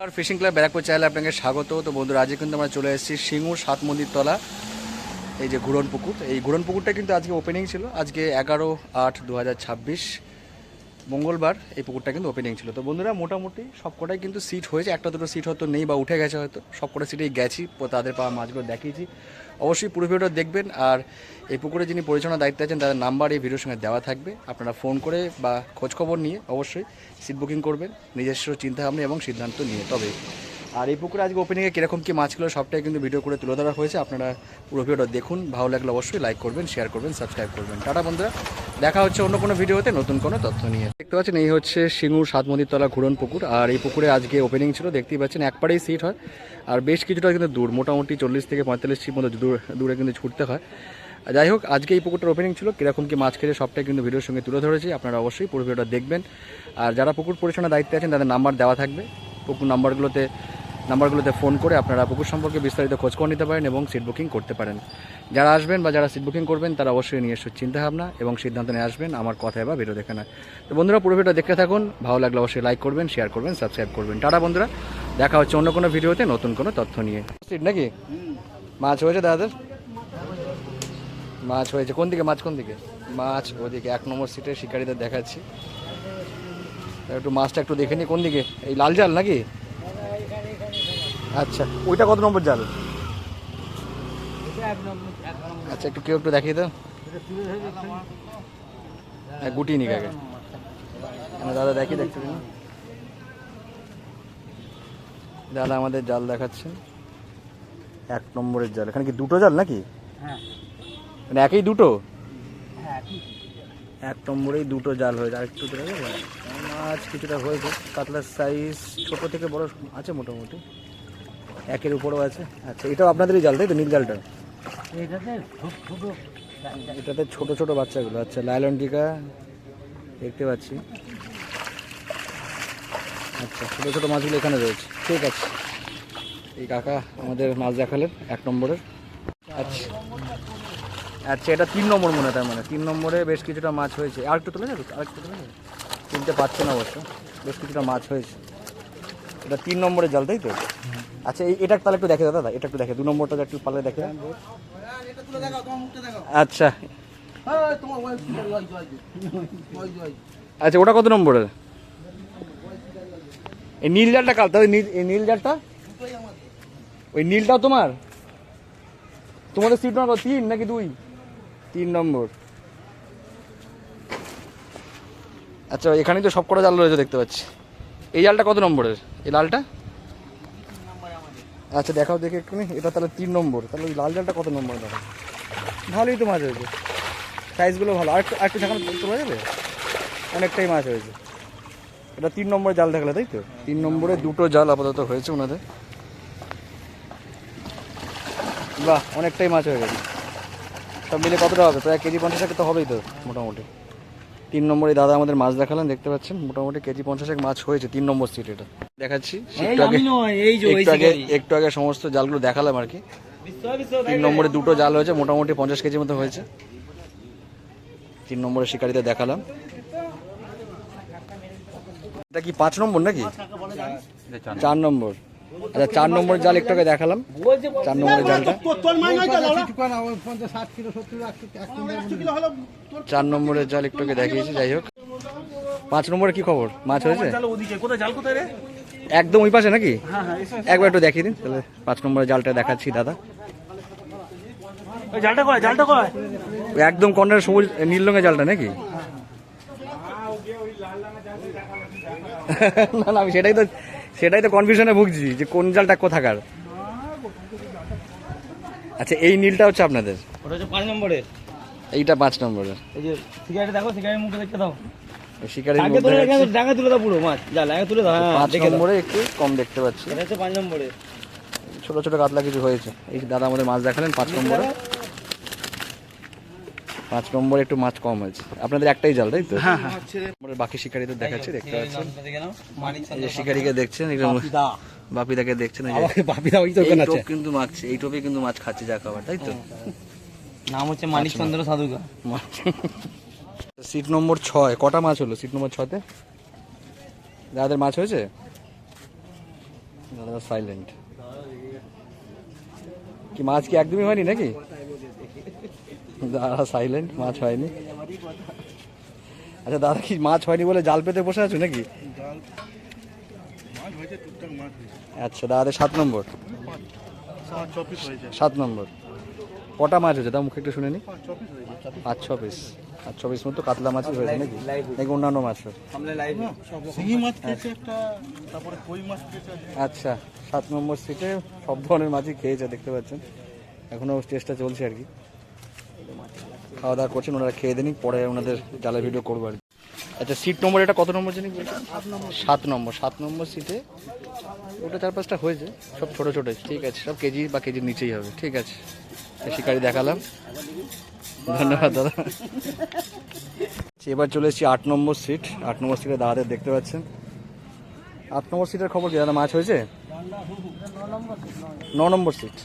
আর fishing club Barrackpore চ্যানেলে আপনাকে স্বাগত। তো বন্ধুরা, আজকে কিন্তু আমরা চলে এসেছি সিঙ্গুর সাত মন্দির তলা, এই যে ঘুরন পুকুর। এই ঘুরন পুকুরটা কিন্তু আজকে ওপেনিং ছিল, আজকে 11/8/2026 মঙ্গলবার এই পুকুরটা কিন্তু ওপেনিং ছিল। তো বন্ধুরা, মোটামুটি সবকটাই কিন্তু সিট হয়েছে, একটা দুটো সিট হয়তো নেই বা উঠে গেছে, হয়তো সবকটা সিটেই গেছি, তাদের পাওয়া মাছগুলো দেখিয়েছি। অবশ্যই পুরো ভিডিওটা দেখবেন। আর এই পুকুরে যিনি পরিচালনার দায়িত্বে আছেন তাদের নাম্বার এই ভিডিওর সঙ্গে দেওয়া থাকবে, আপনারা ফোন করে বা খোঁজখবর নিয়ে অবশ্যই সিট বুকিং করবেন নিজস্ব চিন্তাভাবনা এবং সিদ্ধান্ত নিয়ে। তবে আর এই পুকুরে আজকে ওপেনিংয়ে কীরকম কী মাছগুলো সবটাই কিন্তু ভিডিও করে তুলে ধরা হয়েছে, আপনারা পুরো ভিডিওটা দেখুন। ভালো লাগলে অবশ্যই লাইক করবেন, শেয়ার করবেন, সাবস্ক্রাইব করবেন। টাটা বন্ধুরা, দেখা হচ্ছে অন্য কোনো ভিডিওতে নতুন কোনো তথ্য নিয়ে। দেখতে পাচ্ছেন এই হচ্ছে সিঙ্গুর সাত মন্দির তলা ঘুরন পুকুর। আর এই পুকুরে আজকে ওপেনিং ছিল, দেখতেই পাচ্ছেন একবারেই সিট হয়। আর বেশ কিছুটা কিন্তু দূর, মোটামুটি 40 থেকে 45 ফিট মতো দূরে কিন্তু ছুটতে হয়। যাই হোক, আজকে এই পুকুরটার ওপেনিং ছিল, কীরকম কি মাছ খেতে সবটাই কিন্তু ভিডিওর সঙ্গে তুলে ধরেছি, আপনারা অবশ্যই পুরো ভিডিওটা দেখবেন। আর যারা পুকুর পরিচালনার দায়িত্বে আছেন তাদের নাম্বার দেওয়া থাকবে, পুকুর নাম্বারগুলোতে ফোন করে আপনারা পুকুর সম্পর্কে বিস্তারিত খোঁজখবর নিতে পারেন এবং সিট বুকিং করতে পারেন। যারা আসবেন বা যারা সিট বুকিং করবেন তারা অবশ্যই নিজস্ব চিন্তাভাবনা এবং সিদ্ধান্ত নিয়ে আসবেন, আমার কথায় বা ভিডিও দেখে না। তো বন্ধুরা, পুরো ভিডিও দেখতে থাকুন, ভালো লাগলে অবশ্যই লাইক করবেন, শেয়ার করবেন, সাবস্ক্রাইব করবেন। টাটা বন্ধুরা, দেখা হচ্ছে অন্য কোনো ভিডিওতে নতুন কোনো তথ্য নিয়ে। সিট নাকি মাছ হয়েছে দাদাদের? মাছ হয়েছে কোন দিকে? মাছ কোন দিকে? মাছ ওদিকে 1 নম্বর সিটের শিকারীদের দেখাচ্ছি। একটু মাছটা একটু দেখে নি কোন দিকে। এই লাল জাল নাকি? আচ্ছা, ওইটা কত নম্বর জাল? আচ্ছা, একটু কেউ একটু দেখিয়ে দাও। হ্যাঁ, গুটিয়ে নিক আগে দাদা, দেখিয়ে দেখতে দিন। দাদা আমাদের জাল দেখাচ্ছেন, 1 নম্বরের জাল। এখানে কি দুটো জাল নাকি? মানে একই দুটো? 1 নম্বরেই দুটো জাল হয়েছে। আর একটু মাছ কিছুটা হয়েছে, কাতলার সাইজ ছোট থেকে বড় আছে, মোটামুটি 1-এর উপরেও আছে। আচ্ছা, এটাও আপনাদেরই জাল তাই তো? নীল জালটা এটাতে ছোট ছোট বাচ্চাগুলো। আচ্ছা, লাইলন টিকা দেখতে পাচ্ছি। আচ্ছা, ছোট ছোট মাছগুলো এখানে রয়েছে। ঠিক আছে, এই কাকা আমাদের মাছ দেখালেন 1 নম্বরের। আচ্ছা আচ্ছা, এটা 3 নম্বর মনে হয়, তার মানে 3 নম্বরে বেশ কিছুটা মাছ হয়েছে। আর একটু তুলে যাবে? চিনতে পারছে না অবশ্য, বেশ কিছুটা মাছ হয়েছে। এটা 3 নম্বরের জাল তাই তো? আচ্ছা, এটা তাহলে একটু দেখে দাদা, এটা একটু দেখে 2 নম্বরটা একটু পারলে দেখে। আচ্ছা আচ্ছা, ওটা কত নম্বরের? এই নীল জালটা কাল তাহলে? এই নীল জালটা, ওই নীলটাও তোমার? তোমাদের সিট নম্বর 3 নাকি 2? 3 নম্বর। আচ্ছা, এখানেই তো সবকটা জাল রয়েছে দেখতে পাচ্ছি। এই জালটা কত নম্বরের? এই লালটা? আচ্ছা, দেখাও দেখে একটুখানি। এটা তাহলে 3 নম্বর। তাহলে ওই লাল জালটা কত নম্বর? দেখো, ভালোই তো মাছ হয়েছে, সাইজগুলো ভালো। আর একটু দেখানো তোলা যাবে? অনেকটাই মাছ হয়েছে। এটা 3 নম্বরের জাল দেখালে তাই তো? 3 নম্বরে দুটো জাল আপাতত হয়েছে ওনাদের। বাহ, অনেকটাই মাছ হয়ে গেছে। সব মিলে কতটা হবে? প্রায় কেজি 50 তো হবেই তো মোটামুটি। 3 নম্বরে দাদা আমাদের মাছ দেখালেন, দেখতে পাচ্ছেন মোটামুটি কেজি 50 মাছ হয়েছে। 3 নম্বর সিট এটা দেখাচ্ছি। একটু আগে সমস্ত জালগুলো দেখালাম আর কি। 3 নম্বরে দুটো জাল হয়েছে, মোটামুটি 50 কেজির মতো হয়েছে। 3 নম্বরে শিকারিতে দেখালাম। এটা কি 5 নম্বর নাকি? 4 নম্বর। আচ্ছা, 4 নম্বরের জাল একটু আগে দেখালাম। 4 নম্বরের জালটা 4 নম্বরের জাল একটু আগে দেখিয়েছি। যাই হোক, 5 নম্বরে কি খবর? মাছ হয়েছে একদম ওই পাশে নাকি? একবার একটু দেখিয়ে দিন তাহলে। 5 নম্বরের জালটা দেখাচ্ছি দাদা। একদম কর্নার সবুজ নীল রঙের জালটা নাকি? না না, আমি সেটাই তো কনফিউশনে ভুগছি যে কোন জালটা কোথাকার। আচ্ছা, এই নীলটা হচ্ছে আপনাদের? ওটা হচ্ছে 5 নম্বরের। এইটা 5 নম্বরের। এই যে শিকারি দেখো, শিকারির মুখে দেখতে দাও। শিকারির মুখে ডাঙা তুলে দাও, পুরো মাছ জাল আগে তুলে দাও। 5 নম্বরে একটু কম দেখতে পাচ্ছি। এটা হচ্ছে 5 নম্বরের। ছোট ছোট কাতলা কিছু হয়েছে। এই দাদা আমাদের মাছ দেখালেন 5 নম্বরে। 5 নম্বরে একটু মাছ কম হয়েছে। আপনাদের একটাই জাল তাই তো? হ্যাঁ হ্যাঁ। বাকি শিকারীদের দেখাচ্ছি, দেখতে পাচ্ছেন। এই যে শিকারীকে দেখছেন, বাপিদাকে দেখছেন। বাপিদা ওই তো কিন্তু মাছ, এই টোপে কিন্তু মাছ খাচ্ছে যা খাবার, তাই তো? নাম হচ্ছে মানিকচন্দ্র সাধুকা। সিট নম্বর 6 কটা মাছ হলো? সিট নম্বর 6তে দাদাদের মাছ হয়েছে? দাদা সাইলেন্ট। কি মাছ কি একদমই হয়নি নাকি? দাদা সাইলেন্ট, মাছ হয়নি। আচ্ছা দাদা কি মাছ হয়নি বলে জাল পেতে বসে আছো নাকি? আচ্ছা দাদা 7 নম্বর। 7 নম্বর কটা মাছ হয়েছে? তাও মুখে একটু শুনে নি। 5-6 পিস। 5-6 পিস মতো কাতলা মাছই হয়েছে নাকি? নাকি অন্যান্য মাছ? আচ্ছা 7 নম্বর সিটে সব ধরনের মাছই খেয়েছে দেখতে পাচ্ছেন। এখনও চেষ্টা চলছে আর কি, খাওয়া দাওয়া করছেন ওনারা, খেয়ে দেনি পরে ওনাদের জালের ভিডিও করবো আর কি। আচ্ছা সিট নম্বর এটা কত নম্বর জানি? 7 নম্বর। 7 নম্বর সিটে ওটা 4-5টা হয়েছে, সব ছোটো ছোটো। ঠিক আছে, সব কেজি বা কেজির নিচেই হবে। ঠিক আছে, শিকারি দেখালাম, ধন্যবাদ দাদা। এবার চলে এসেছি 8 নম্বর সিট। 8 নম্বর সিটে দাদাদের দেখতে পাচ্ছেন। 8 নম্বর সিটের খবর কি দাদা? মাছ হয়েছে? 9 নম্বর সিট।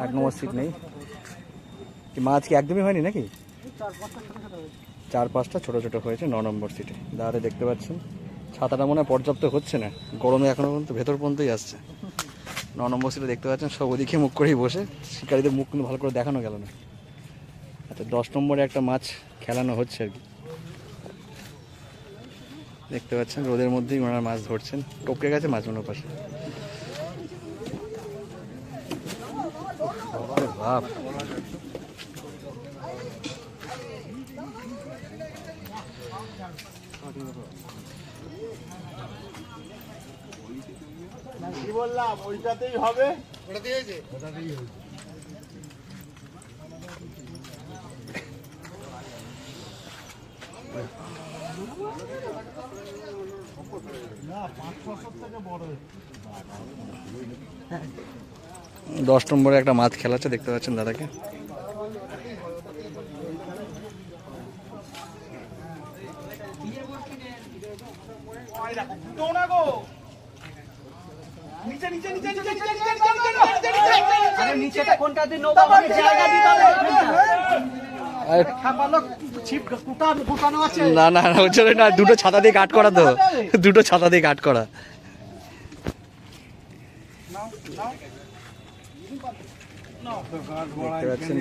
8 নম্বর সিট নেই কি? মাছ কি একদমই হয়নি নাকি? 4-5টা ছোটো ছোটো হয়েছে 9 নম্বর সিটে। দাদাতে দেখতে পাচ্ছেন ছাতাটা মনে হয় পর্যাপ্ত হচ্ছে না, গরমে এখনও পর্যন্ত ভেতর পর্যন্তই আসছে। 9 নম্বর সিটে দেখতে পাচ্ছেন সব ওদিকে মুখ করেই বসে, শিকারীদের মুখ কিন্তু ভালো করে দেখানো গেল না। আচ্ছা 10 নম্বরে একটা মাছ খেলানো হচ্ছে আর কি, দেখতে পাচ্ছেন রোদের মধ্যেই ওনারা মাছ ধরছেন। টপকে গেছে মাছ ওনার পাশে। বাপ কি বললাম, ওইটাতেই হবে। ওটাতেই হয়েছে, ওটাতেই হয়েছে। না 500 থেকে বড়। 10 নম্বরে একটা মাছ খেলাচ্ছে দেখতে পাচ্ছেন দাদাকে। না না না, দুটো ছাতা দিয়ে কাট করা তো, দুটো ছাতা দিয়ে কাট করা। দেখতে পাচ্ছেন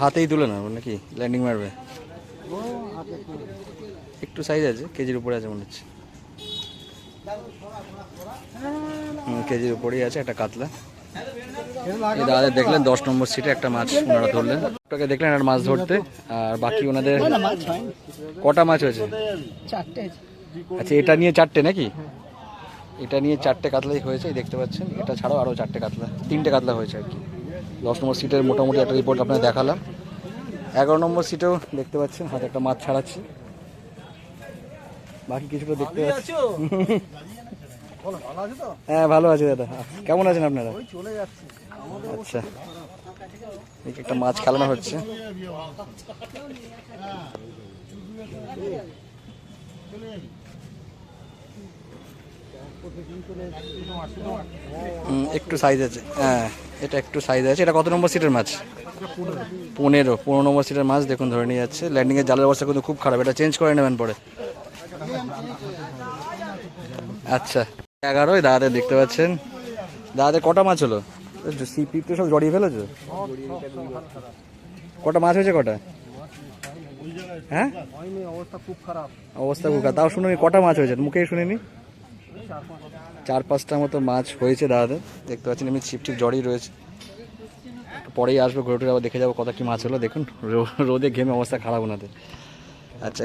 হাতেই তুলে না নাকি ল্যান্ডিং মারবে? একটু সাইজ আছে, কেজির উপরে আছে মনে হচ্ছে। কেজির উপরেই আছে একটা কাতলা। দাদা দেখলেন 10 নম্বর সিটে একটা মাছ ওনারা ধরলেন। ওটাকে দেখলেন একটা মাছ ধরতে, আর বাকি ওনাদের কটা মাছ হয়েছে? 4টে। আচ্ছা এটা নিয়ে 4টে নাকি? এটা নিয়ে 4টে কাতলাই হয়েছে দেখতে পাচ্ছেন। এটা ছাড়াও আরও 4টে কাতলা, 3টে কাতলা হয়েছে আর কি। 10 নম্বর সিটের মোটামুটি একটা রিপোর্ট আপনাদের দেখালাম। 11 নম্বর সিটেও দেখতে পাচ্ছেন হাতে একটা মাছ ছাড়াচ্ছে। বাকি কিছুটা দেখতে পাচ্ছি। হ্যাঁ ভালো আছে দাদা, কেমন আছেন আপনারা? আচ্ছা একটা মাছ খেলানো হচ্ছে। একটু সাইজ আছে, হ্যাঁ এটা একটু সাইজ আছে। এটা কত নম্বর সিটের মাছ? 15 নম্বর সিটের মাছ দেখুন ধরে নিয়ে যাচ্ছে। ল্যান্ডিংয়ের জালের অবস্থা কিন্তু খুব খারাপ, এটা চেঞ্জ করে নেবেন পরে। আচ্ছা 11 দাদাদের দেখতে পাচ্ছেন। দাদাদের কটা মাছ হলো? সিপিপ তো সব জড়িয়ে ফেলেছো। কটা মাছ হয়েছে কটা? হ্যাঁ অবস্থা খুব খারাপ। অবস্থা খুব খারাপ, তাও শুনুনি কটা মাছ হয়েছে মুখেই শুনিনি। 4-5টা মতো মাছ হয়েছে দাদাদের দেখতে পাচ্ছেন। এমনি ছিপ ছিপ জড়িয়ে রয়েছে, পরেই আসবো ঘুরে টুরে আবার দেখে যাবো কত কি মাছ হলো। দেখুন রোদে ঘেমে অবস্থা খারাপ ওনাদের। আচ্ছা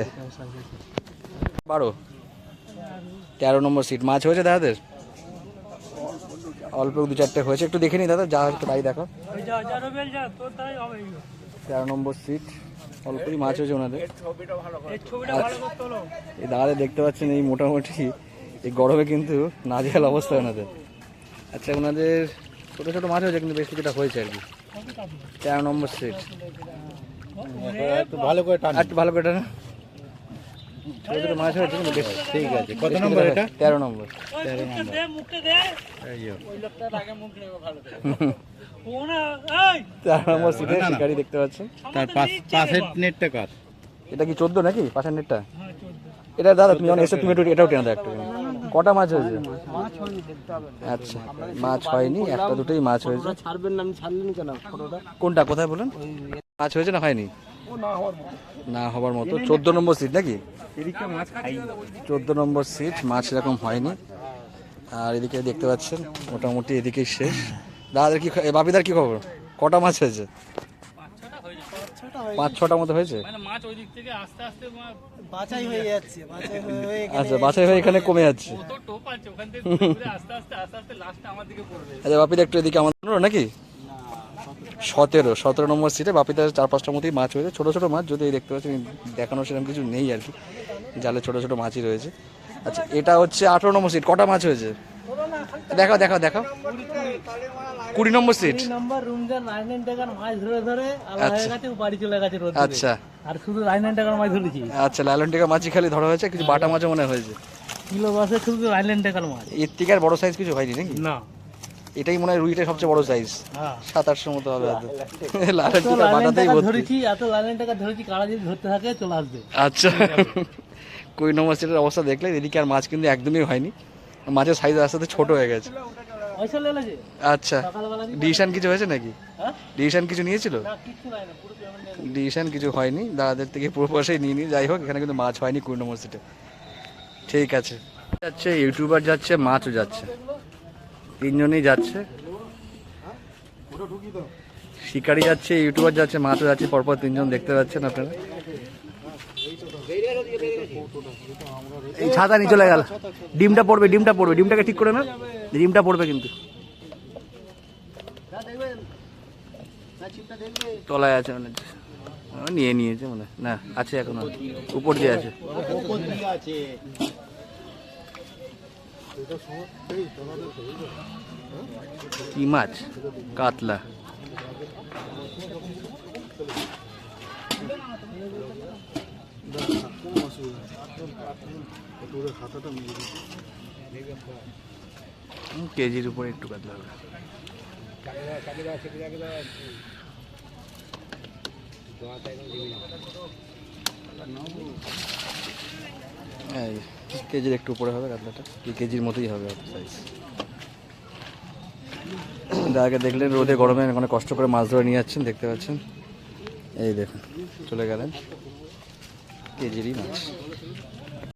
13 নম্বর সিট মাছ হয়েছে দাদাদের, অল্প 2-4টে হয়েছে। একটু দেখে নিই দাদা, যা একটু তাই দেখো। 13 নম্বর সিট অল্পই মাছ হয়েছে ওনাদের। এই দাদাদের দেখতে পাচ্ছেন এই মোটামুটি এই গরমে কিন্তু নাজেহাল অবস্থা ওনাদের। আচ্ছা ওনাদের ছোটো ছোটো মাছ হয়েছে কিন্তু বেশ কিছুটা হয়েছে আর কি। 13 নম্বর সিট একটু ভালো করে টান, ছোটো ছোটো মাছ হয়েছে কিন্তু বেশ ঠিক আছে, কত নম্বর এটা? 13 নম্বর। 13 নম্বর। এই যে। 13 নম্বর সিটে শিকারি দেখতে পাচ্ছেন। তার পাশের নেটটা কার? এটা কি 14 নাকি পাশের নেটটা? এটা দাদা তুমি যখন এসে তুমি একটু এটাও টেনে দাও একটা। কটা মাছ হয়েছে? আচ্ছা, মাছ হয়নি, একটা দুটোই মাছ হয়েছে। ছাড়বেন না, আমি ছাড়লেন কেন ফটোটা? কোনটা কোথায় বলুন? মাছ হয়েছে না হয়নি? না হবার মতো। 14 নম্বর সিট নাকি? এদিকে মাছ খাই। 14 নম্বর সিট, মাছ এরকম হয়নি। আর এদিকে দেখতে পাচ্ছেন মোটামুটি এদিকেই শেষ। দাদাদের কি বাপিদার কি খবর? কটা মাছ হয়েছে? 5-6টা মতো হয়েছে। মাছ ওই দিক থেকে আস্তে আস্তে বাছাই হয়ে যাচ্ছে, বাছাই হয়ে আচ্ছা, বাছাই হয়ে এখানে কমে যাচ্ছে। কত টোপ আছে ওখান থেকে আস্তে আস্তে আস্তে আস্তে লাস্টে আমার দিকে পড়বে। আচ্ছা, বাপিদা একটু এদিকে আমার 15 নাকি 17 নম্বর সিটে বাপিদার 4-5টা মতোই মাছ হয়েছে। ছোটো ছোটো মাছ, যদি দেখতে পাচ্ছেন দেখানো সেরকম কিছু নেই আর কি, জালে ছোটো ছোটো মাছই রয়েছে। আচ্ছা, এটা হচ্ছে 18 নম্বর সিট। কটা মাছ হয়েছে দেখাও দেখাও দেখাও। 20 নম্বর সিট। নাম্বার রুম যা 99 টাকার মাছ ধরে ধরে আলাদা হয়ে গেছে, ও বাড়ি চলে গেছে রোদ। আচ্ছা আর শুধু 99 টাকার মাছ ধরেছি। আচ্ছা, লালন টিকা মাছই খালি ধরা হয়েছে, কিছু বাটা মাছও মনে হয়েছে। কিলো বাসে শুধু 99 টাকার মাছ। এর থেকে আর বড় সাইজ কিছু হয়নি নাকি? না, এটাই মনে হয় রুইটাই সবচেয়ে বড় সাইজ, হ্যাঁ 700-800 মতো হবে হয়তো। লালন তো টিকা 99 বাটাতেই টাকা ভর্তি। ধরেছি, এত 99 টাকা ধরেছি, কারা যদি ধরতে থাকে চলে আসবে। আচ্ছা, 20 নম্বর সিটের অবস্থা দেখলে এদিকে আর মাছ কিন্তু একদমই হয়নি, মাছের সাইজ আস্তে আস্তে ছোট হয়ে গেছে। পয়সা লেগেছে আচ্ছা, সকালবেলা দিন। ডিসিশন কিছু হয়েছে নাকি? হ্যাঁ, ডিসিশন কিছু নিয়েছিল? না কিচ্ছু নাই, না পুরো পেমেন্ট। ডিসিশন কিছু হয়নি, দাদাদের থেকে পুরো পয়সাই নিয়ে নিই। যাই হোক, এখানে কিন্তু মাছ হয়নি 20 নম্বর সিটে। ঠিক আছে, যাচ্ছে ইউটিউবার যাচ্ছে, মাছও যাচ্ছে, তিনজনেই যাচ্ছে। শিকারি যাচ্ছে, ইউটিউবার যাচ্ছে, মাছও যাচ্ছে, পরপর তিনজন দেখতে পাচ্ছেন আপনারা। এই ছাতা নিয়ে চলে গেল, ডিমটা পড়বে, ডিমটা পড়বে, ডিমটাকে ঠিক করে না, ডিমটা পড়বে কিন্তু। তলায় আছে মানে, নিয়ে নিয়েছে মনে হয়। না আছে এখনো, উপর দিয়ে আছে। ওপর দিকে আছে। কি মাছ? কাতলা। কেজির উপরে একটু কাতলা হবে। এই কেজির একটু উপরে হবে কাতলাটা, কি কেজির মতোই হবে সাইজ। আগে দেখলেন রোদে গরমে অনেক কষ্ট করে মাছ ধরে নিয়ে যাচ্ছেন, দেখতে পাচ্ছেন। এই দেখুন চলে গেলেন, কেজিরই মাছ।